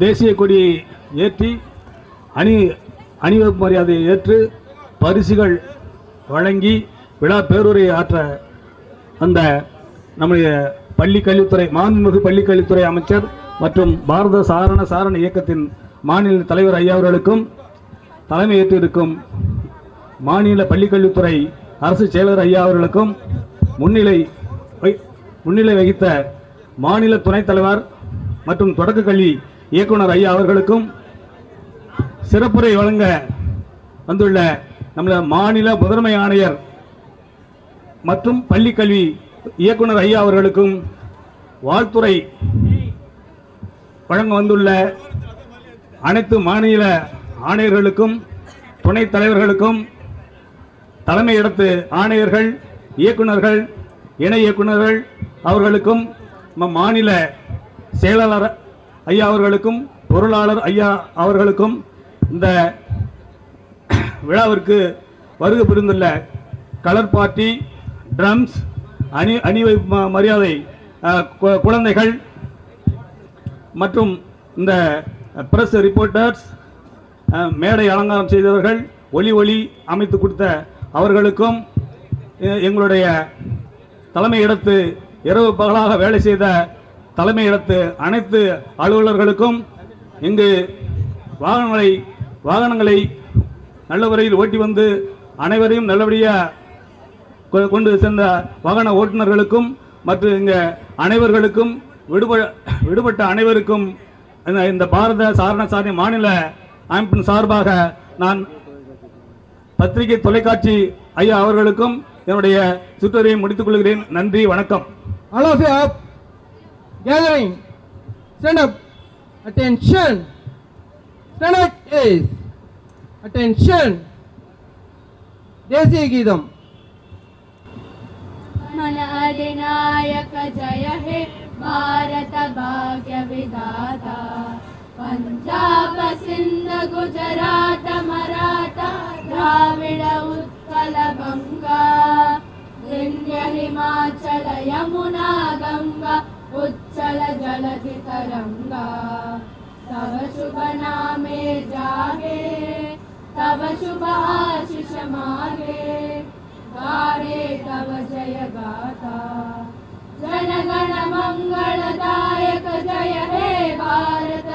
தேசிய கொடியை ஏற்றி அணிவகுப்பு மரியாதையை ஏற்று பரிசுகள் வழங்கி விழா பேருரையை ஆற்ற அந்த நம்முடைய பள்ளிக்கல்வித்துறை மாண்புமிகு பள்ளிக்கல்வித்துறை அமைச்சர் மற்றும் பாரத சாரண இயக்கத்தின் மாநில தலைவர் ஐயா அவர்களுக்கும் தலைமையேற்று இருக்கும் மாநில பள்ளிக்கல்வித்துறை அரசு செயலர் ஐயா அவர்களுக்கும் முன்னிலை வகித்த மாநில துணைத் தலைவர் மற்றும் தொடக்க கல்வி இயக்குனர் ஐயா அவர்களுக்கும் சிறப்புரை வழங்க வந்துள்ள நம்முடைய மாநில முதன்மை ஆணையர் மற்றும் பள்ளிக்கல்வி இயக்குனர் ஐயா அவர்களுக்கும் வாழ்த்துறை வழங்க வந்துள்ள அனைத்து மாநில ஆணையர்களுக்கும் துணைத் தலைவர்களுக்கும் தலைமையிடத்து ஆணையர்கள் இயக்குநர்கள் இணை இயக்குநர்கள் அவர்களுக்கும் மாநில செயலாளர் ஐயா அவர்களுக்கும் பொருளாளர் ஐயா அவர்களுக்கும் இந்த விழாவிற்கு வருகை புரிந்துள்ள கலர் பார்ட்டி ட்ரம்ஸ் அணிவகுப்பு மரியாதை குழந்தைகள் மற்றும் இந்த பிரஸ் ரிப்போர்ட்டர்ஸ் மேடை அலங்காரம் செய்தவர்கள் ஒளி அமைத்து கொடுத்த அவர்களுக்கும் எங்களுடைய தலைமையிடத்து இரவு பகலாக வேலை செய்த தலைமையிடத்து அனைத்து அலுவலர்களுக்கும் இங்கு வாகனங்களை நல்ல முறையில் ஓட்டி வந்து அனைவரையும் நல்லபடியாக கொண்டு சென்ற வாகன ஓட்டுநர்களுக்கும் மற்றும் இங்கே அனைவர்களுக்கும் விடுபட்ட அனைவருக்கும் இந்த பாரத சாரண மாநில அமைப்பின் சார்பாக நான் பத்திரிகை தொலைக்காட்சி ஐயா அவர்களுக்கும் என்னுடைய சுற்றுரையை முடித்துக் கொள்கிறேன். நன்றி, வணக்கம். All of you up, gathering, stand up, attention, stand up is, attention, தேசிய கீதம். मन अधिनायक जय हे भारत भाग्य विधाता पंजाब सिंध गुजरात मराठा द्राविड उत्कल बंगा विंध्य हिमाचल यमुना गंगा उच्चल जलधि तरंगा तव शुभ नामे जागे तव शुभ आशीष मागे गाहे तव जय गाथा जन गण मंगलदायक जय हे भारत